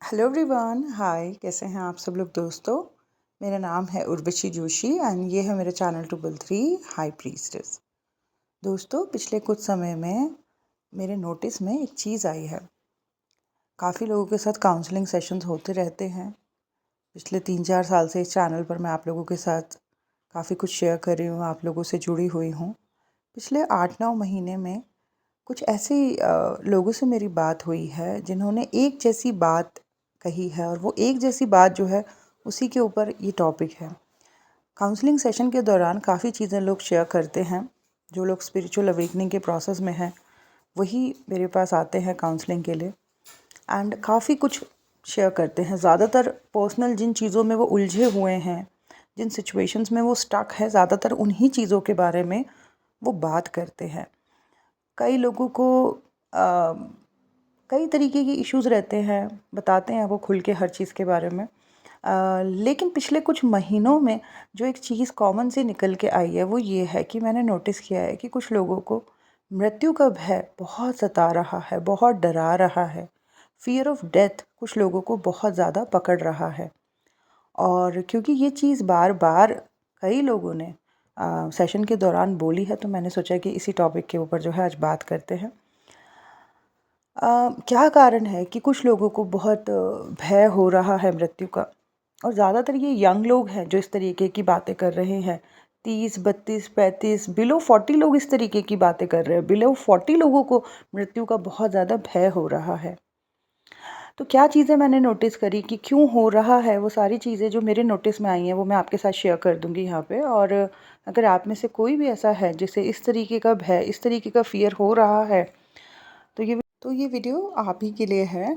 Hello everyone, हाय। कैसे हैं आप सब लोग दोस्तों। मेरा नाम है उर्वशी जोशी एंड ये है मेरा channel triple three high priestess. दोस्तों, पिछले कुछ समय में मेरे नोटिस में एक चीज़ आई है। काफ़ी लोगों के साथ काउंसलिंग सेशंस होते रहते हैं। पिछले 3-4 साल से इस चैनल पर मैं आप लोगों के साथ काफ़ी कुछ शेयर कर रही हूँ, आप लोगों से जुड़ी हुई हूँ। पिछले 8-9 महीने में कुछ ऐसे लोगों से मेरी बात हुई है जिन्होंने एक जैसी बात कही है, और वो एक जैसी बात जो है उसी के ऊपर ये टॉपिक है। काउंसलिंग सेशन के दौरान काफ़ी चीज़ें लोग शेयर करते हैं। जो लोग स्पिरिचुअल अवेकनिंग के प्रोसेस में हैं वही मेरे पास आते हैं काउंसलिंग के लिए एंड काफ़ी कुछ शेयर करते हैं। ज़्यादातर पर्सनल जिन चीज़ों में वो उलझे हुए हैं, जिन सिचुएशंस में वो स्टक है, ज़्यादातर उन्हीं चीज़ों के बारे में वो बात करते हैं। कई लोगों को आ, कई तरीके के इश्यूज़ रहते हैं, बताते हैं वो खुल के हर चीज़ के बारे में। लेकिन पिछले कुछ महीनों में जो एक चीज़ कॉमन सी निकल के आई है वो ये है कि मैंने नोटिस किया है कि कुछ लोगों को मृत्यु का भय बहुत सता रहा है, बहुत डरा रहा है। फ़ियर ऑफ डेथ कुछ लोगों को बहुत ज़्यादा पकड़ रहा है। और क्योंकि ये चीज़ बार बार कई लोगों ने सेशन के दौरान बोली है, तो मैंने सोचा कि इसी टॉपिक के ऊपर जो है आज बात करते हैं। क्या कारण है कि कुछ लोगों को बहुत भय हो रहा है मृत्यु का, और ज़्यादातर ये यंग लोग हैं जो इस तरीके की बातें कर रहे हैं। 30, 32, 35 बिलो 40 लोग इस तरीके की बातें कर रहे हैं। बिलो 40 लोगों को मृत्यु का बहुत ज़्यादा भय हो रहा है। तो क्या चीज़ें मैंने नोटिस करी कि क्यों हो रहा है, वो सारी चीज़ें जो मेरे नोटिस में आई हैं वो मैं आपके साथ शेयर कर दूँगी यहाँ पे। और अगर आप में से कोई भी ऐसा है जिसे इस तरीके का भय, इस तरीके का फ़ियर हो रहा है, तो ये वीडियो आप ही के लिए है।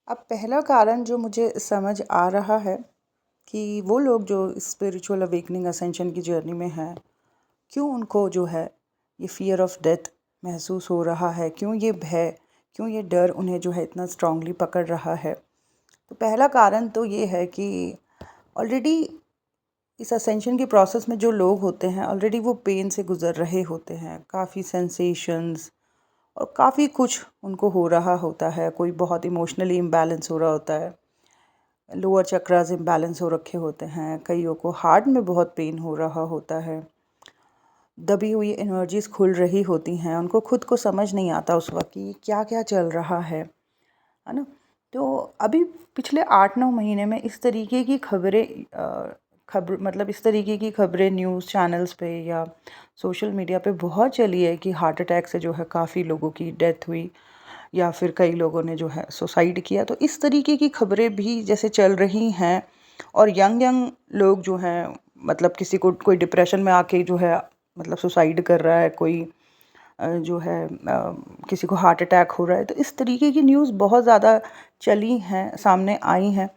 अब पहला कारण जो मुझे समझ आ रहा है कि वो लोग जो स्पिरिचुअल अवेकनिंग असेंशन की जर्नी में हैं, क्यों उनको जो है ये फ़ियर ऑफ डेथ महसूस हो रहा है, क्यों ये भय, क्यों ये डर उन्हें जो है इतना स्ट्रांगली पकड़ रहा है। तो पहला कारण तो ये है कि ऑलरेडी इस असेंशन के प्रोसेस में जो लोग होते हैं, ऑलरेडी वो पेन से गुज़र रहे होते हैं। काफ़ी सेंसेशंस और काफ़ी कुछ उनको हो रहा होता है। कोई बहुत इमोशनली इम्बैलेंस हो रहा होता है, लोअर चक्रास इम्बैलेंस हो रखे होते हैं, कईयों को हार्ट में बहुत पेन हो रहा होता है, दबी हुई एनर्जीज़ खुल रही होती हैं। उनको खुद को समझ नहीं आता उस वक्त कि क्या क्या चल रहा है ना। तो अभी पिछले 8-9 महीने में इस तरीके की खबरें मतलब इस तरीके की खबरें न्यूज़ चैनल्स पे या सोशल मीडिया पे बहुत चली है कि हार्ट अटैक से जो है काफ़ी लोगों की डेथ हुई, या फिर कई लोगों ने जो है सुसाइड किया। तो इस तरीके की खबरें भी जैसे चल रही हैं, और यंग यंग लोग जो हैं, मतलब किसी को कोई डिप्रेशन में आके जो है मतलब सुसाइड कर रहा है, कोई जो है किसी को हार्ट अटैक हो रहा है। तो इस तरीके की न्यूज़ बहुत ज़्यादा चली हैं, सामने आई हैं।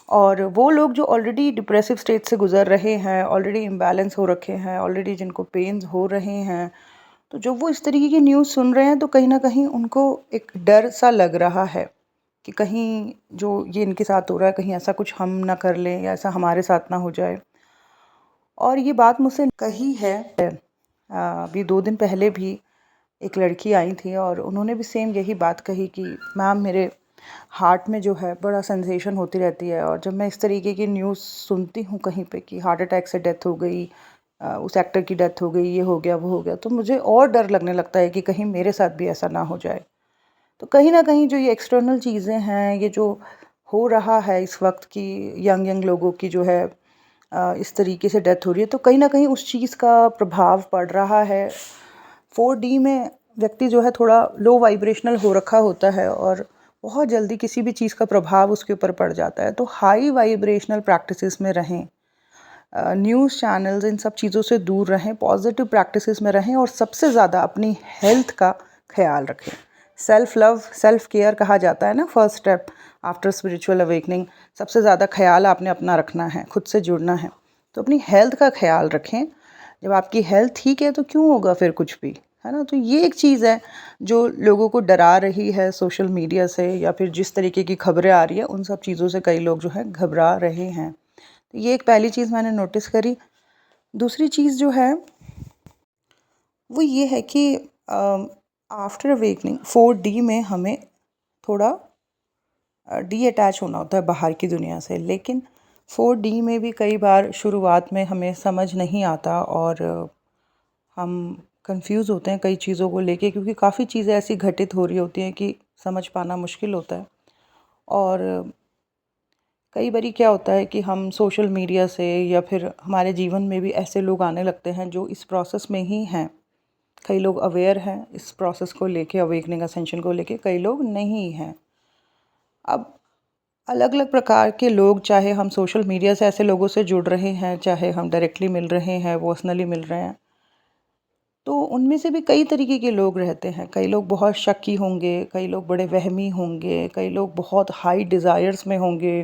और वो लोग जो ऑलरेडी डिप्रेसिव स्टेट से गुज़र रहे हैं, ऑलरेडी इम्बैलेंस हो रखे हैं, ऑलरेडी जिनको पेन्स हो रहे हैं, तो जब वो इस तरीके की न्यूज़ सुन रहे हैं तो कहीं न कहीं उनको एक डर सा लग रहा है कि कहीं जो ये इनके साथ हो रहा है, कहीं ऐसा कुछ हम ना कर लें या ऐसा हमारे साथ ना हो जाए। और ये बात मुझसे कही है अभी 2 दिन पहले भी एक लड़की आई थी, और उन्होंने भी सेम यही बात कही कि मैम, मेरे हार्ट में जो है बड़ा सेंसेशन होती रहती है, और जब मैं इस तरीके की न्यूज़ सुनती हूँ कहीं पे कि हार्ट अटैक से डेथ हो गई, उस एक्टर की डेथ हो गई, ये हो गया, वो हो गया, तो मुझे और डर लगने लगता है कि कहीं मेरे साथ भी ऐसा ना हो जाए। तो कहीं न कहीं जो ये एक्सटर्नल चीज़ें हैं, ये जो हो रहा है इस वक्त की यंग यंग लोगों की जो है इस तरीके से डेथ हो रही है, तो कहीं न कहीं उस चीज़ का प्रभाव पड़ रहा है। 4D में व्यक्ति जो है थोड़ा लो वाइब्रेशनल हो रखा होता है, और बहुत जल्दी किसी भी चीज़ का प्रभाव उसके ऊपर पड़ जाता है। तो हाई वाइब्रेशनल प्रैक्टिसेस में रहें, न्यूज़ चैनल्स इन सब चीज़ों से दूर रहें, पॉजिटिव प्रैक्टिसेस में रहें, और सबसे ज़्यादा अपनी हेल्थ का ख्याल रखें। सेल्फ लव, सेल्फ केयर कहा जाता है ना, first step after spiritual awakening. सबसे ज़्यादा ख्याल आपने अपना रखना है, खुद से जुड़ना है। तो अपनी हेल्थ का ख्याल रखें। जब आपकी हेल्थ ठीक है तो क्यों होगा फिर कुछ भी, है ना। तो ये एक चीज़ है जो लोगों को डरा रही है सोशल मीडिया से, या फिर जिस तरीके की खबरें आ रही है उन सब चीज़ों से कई लोग जो है घबरा रहे हैं। तो ये एक पहली चीज़ मैंने नोटिस करी। दूसरी चीज़ जो है वो ये है कि आफ्टर अवेकनिंग 4D में हमें थोड़ा डीअटैच होना होता है बाहर की दुनिया से। लेकिन 4D में भी कई बार शुरुआत में हमें समझ नहीं आता और हम कंफ्यूज होते हैं कई चीज़ों को लेके, क्योंकि काफ़ी चीज़ें ऐसी घटित हो रही होती हैं कि समझ पाना मुश्किल होता है। और कई बारी क्या होता है कि हम सोशल मीडिया से या फिर हमारे जीवन में भी ऐसे लोग आने लगते हैं जो इस प्रोसेस में ही हैं। कई लोग अवेयर हैं इस प्रोसेस को लेके, अवेकनिंग असेंशन को लेके, कई लोग नहीं हैं। अब अलग अलग प्रकार के लोग, चाहे हम सोशल मीडिया से ऐसे लोगों से जुड़ रहे हैं, चाहे हम डायरेक्टली मिल रहे हैं, पर्सनली मिल रहे हैं, तो उनमें से भी कई तरीके के लोग रहते हैं। कई लोग बहुत शक्की होंगे, कई लोग बड़े वहमी होंगे, कई लोग बहुत हाई डिज़ायर्स में होंगे।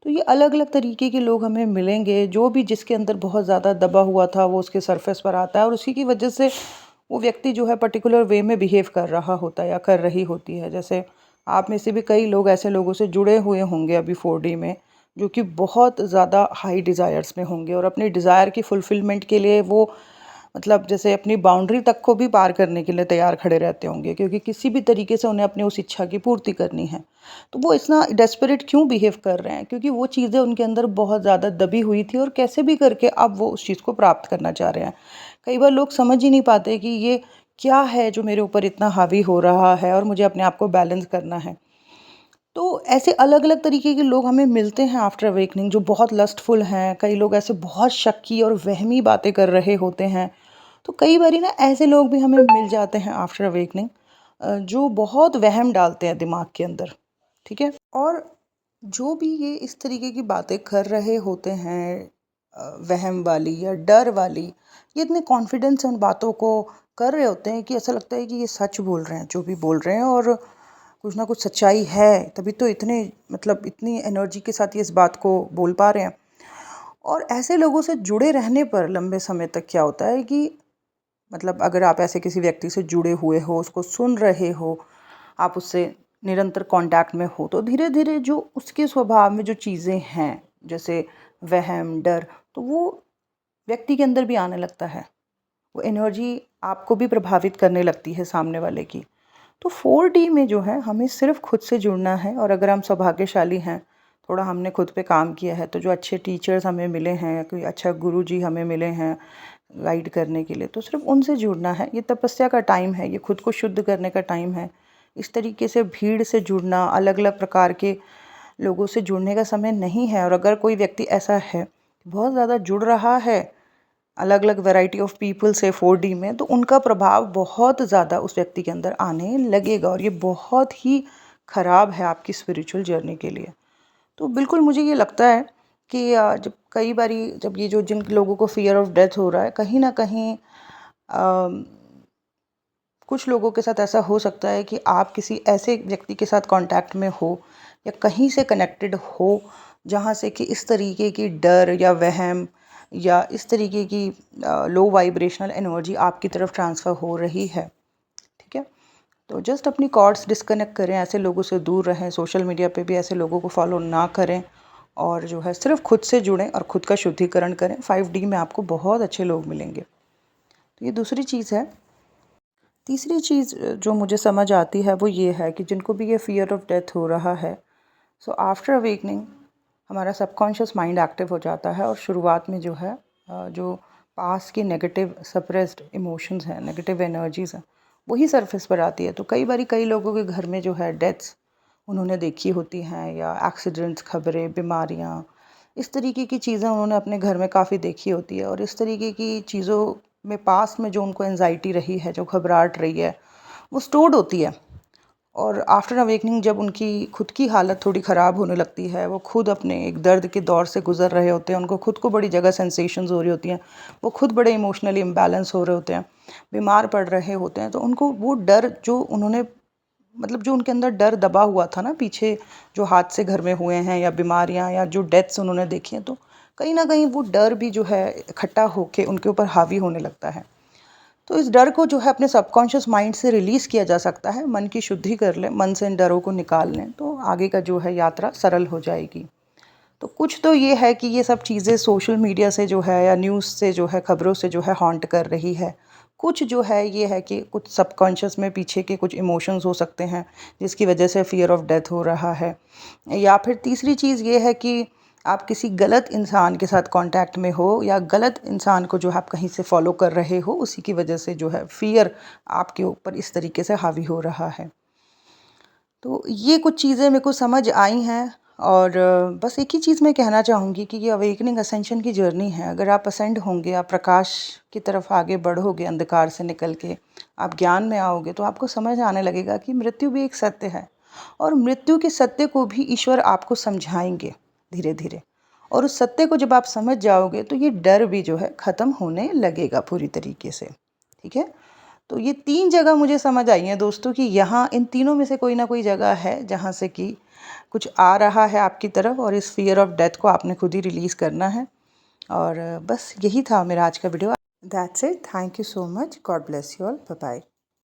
तो ये अलग अलग तरीके के लोग हमें मिलेंगे। जो भी जिसके अंदर बहुत ज़्यादा दबा हुआ था वो उसके सरफेस पर आता है, और उसी की वजह से वो व्यक्ति जो है पर्टिकुलर वे में बिहेव कर रहा होता है या कर रही होती है। जैसे आप में से भी कई लोग ऐसे लोगों से जुड़े हुए होंगे अभी 4D में, जो कि बहुत ज़्यादा हाई डिज़ायर्स में होंगे और अपनी डिज़ायर की फुलफ़िलमेंट के लिए वो, मतलब जैसे अपनी बाउंड्री तक को भी पार करने के लिए तैयार खड़े रहते होंगे, क्योंकि किसी भी तरीके से उन्हें अपनी उस इच्छा की पूर्ति करनी है। तो वो इतना डेस्परेट क्यों बिहेव कर रहे हैं? क्योंकि वो चीज़ें उनके अंदर बहुत ज़्यादा दबी हुई थी और कैसे भी करके अब वो उस चीज़ को प्राप्त करना चाह रहे हैं। कई बार लोग समझ ही नहीं पाते कि ये क्या है जो मेरे ऊपर इतना हावी हो रहा है और मुझे अपने आप को बैलेंस करना है। तो ऐसे अलग अलग तरीके के लोग हमें मिलते हैं आफ्टर अवेकनिंग, जो बहुत लस्टफुल हैं। कई लोग ऐसे बहुत शक्की और वहमी बातें कर रहे होते हैं। तो कई बारी ना ऐसे लोग भी हमें मिल जाते हैं आफ्टर अवेकनिंग, जो बहुत वहम डालते हैं दिमाग के अंदर। ठीक है। और जो भी ये इस तरीके की बातें कर रहे होते हैं, वहम वाली या डर वाली, ये इतने कॉन्फिडेंस से उन बातों को कर रहे होते हैं कि ऐसा लगता है कि ये सच बोल रहे हैं जो भी बोल रहे हैं, और कुछ ना कुछ सच्चाई है, तभी तो इतने, मतलब इतनी एनर्जी के साथ ये इस बात को बोल पा रहे हैं। और ऐसे लोगों से जुड़े रहने पर लंबे समय तक क्या होता है कि, मतलब अगर आप ऐसे किसी व्यक्ति से जुड़े हुए हो, उसको सुन रहे हो, आप उससे निरंतर कांटेक्ट में हो, तो धीरे धीरे जो उसके स्वभाव में जो चीज़ें हैं, जैसे वहम, डर, तो वो व्यक्ति के अंदर भी आने लगता है। वो एनर्जी आपको भी प्रभावित करने लगती है सामने वाले की। तो 4D में जो है हमें सिर्फ खुद से जुड़ना है, और अगर हम सौभाग्यशाली हैं, थोड़ा हमने खुद पे काम किया है, तो जो अच्छे टीचर्स हमें मिले हैं, कोई अच्छा गुरुजी हमें मिले हैं गाइड करने के लिए, तो सिर्फ उनसे जुड़ना है। ये तपस्या का टाइम है, ये खुद को शुद्ध करने का टाइम है। इस तरीके से भीड़ से जुड़ना, अलग अलग प्रकार के लोगों से जुड़ने का समय नहीं है। और अगर कोई व्यक्ति ऐसा है, बहुत ज़्यादा जुड़ रहा है अलग अलग वैरायटी ऑफ पीपल से 4D में, तो उनका प्रभाव बहुत ज़्यादा उस व्यक्ति के अंदर आने लगेगा, और ये बहुत ही ख़राब है आपकी स्पिरिचुअल जर्नी के लिए। तो बिल्कुल मुझे ये लगता है कि जब कई बारी, जब ये जो जिन लोगों को फियर ऑफ डेथ हो रहा है, कहीं ना कहीं कुछ लोगों के साथ ऐसा हो सकता है कि आप किसी ऐसे व्यक्ति के साथ कांटेक्ट में हो या कहीं से कनेक्टेड हो, जहाँ से कि इस तरीके की डर या वहम या इस तरीके की लो वाइब्रेशनल एनर्जी आपकी तरफ ट्रांसफ़र हो रही है। ठीक है। तो जस्ट अपनी कॉर्ड्स डिस्कनेक्ट करें, ऐसे लोगों से दूर रहें, सोशल मीडिया पे भी ऐसे लोगों को फॉलो ना करें, और जो है सिर्फ खुद से जुड़ें और खुद का शुद्धिकरण करें। 5D में आपको बहुत अच्छे लोग मिलेंगे। तो ये दूसरी चीज़ है। तीसरी चीज़ जो मुझे समझ आती है वो ये है कि जिनको भी ये फियर ऑफ डेथ हो रहा है, सो आफ्टर अवेकनिंग हमारा सबकॉन्शियस माइंड एक्टिव हो जाता है, और शुरुआत में जो है जो पास की नेगेटिव सप्रेस्ड इमोशंस हैं, नेगेटिव एनर्जीज़ हैं, वही सरफेस पर आती है। तो कई बारी कई लोगों के घर में जो है डेथ्स उन्होंने देखी होती हैं, या एक्सीडेंट्स, खबरें, बीमारियाँ, इस तरीके की चीज़ें उन्होंने अपने घर में काफ़ी देखी होती है। और इस तरीके की चीज़ों में पास्ट में जो उनको एंजाइटी रही है, जो घबराहट रही है, वो स्टोर्ड होती है। और आफ्टर अवेकनिंग जब उनकी खुद की हालत थोड़ी ख़राब होने लगती है, वो खुद अपने एक दर्द के दौर से गुज़र रहे होते हैं, उनको खुद को बड़ी जगह सेंसेशंस हो रही होती हैं, वो खुद बड़े इमोशनली इम्बैलेंस हो रहे होते हैं, बीमार पड़ रहे होते हैं, तो उनको वो डर जो उन्होंने, मतलब जो उनके अंदर डर दबा हुआ था ना पीछे, जो हादसे घर में हुए हैं या बीमारियां या जो डेथ्स उन्होंने देखी हैं, तो कहीं ना कहीं वो डर भी जो है इकट्ठा होके उनके ऊपर हावी होने लगता है। तो इस डर को जो है अपने सबकॉन्शियस माइंड से रिलीज़ किया जा सकता है। मन की शुद्धि कर लें, मन से इन डरों को निकाल लें, तो आगे का जो है यात्रा सरल हो जाएगी। तो कुछ तो ये है कि ये सब चीज़ें सोशल मीडिया से जो है या न्यूज़ से जो है, खबरों से जो है हॉन्ट कर रही है। कुछ जो है ये है कि कुछ सबकॉन्शियस में पीछे के कुछ इमोशंस हो सकते हैं जिसकी वजह से फ़ियर ऑफ डेथ हो रहा है। या फिर तीसरी चीज़ ये है कि आप किसी गलत इंसान के साथ कांटेक्ट में हो या गलत इंसान को जो आप कहीं से फॉलो कर रहे हो, उसी की वजह से जो है फ़ियर आपके ऊपर इस तरीके से हावी हो रहा है। तो ये कुछ चीज़ें मेरे को समझ आई हैं और बस एक ही चीज़ मैं कहना चाहूँगी कि ये अवेकनिंग असेंशन की जर्नी है। अगर आप असेंड होंगे, आप प्रकाश की तरफ आगे बढ़ोगे, अंधकार से निकल के आप ज्ञान में आओगे, तो आपको समझ आने लगेगा कि मृत्यु भी एक सत्य है और मृत्यु के सत्य को भी ईश्वर आपको समझाएंगे धीरे-धीरे। और उस सत्य को जब आप समझ जाओगे तो ये डर भी जो है ख़त्म होने लगेगा पूरी तरीके से। ठीक है? तो ये 3 जगह मुझे समझ आई हैं दोस्तों कि यहाँ इन तीनों में से कोई ना कोई जगह है जहाँ से कि कुछ आ रहा है आपकी तरफ और इस फ़ियर ऑफ डेथ को आपने खुद ही रिलीज़ करना है। और बस यही था मेरा आज का video. That's it. Thank you so much. God bless you all. Bye bye.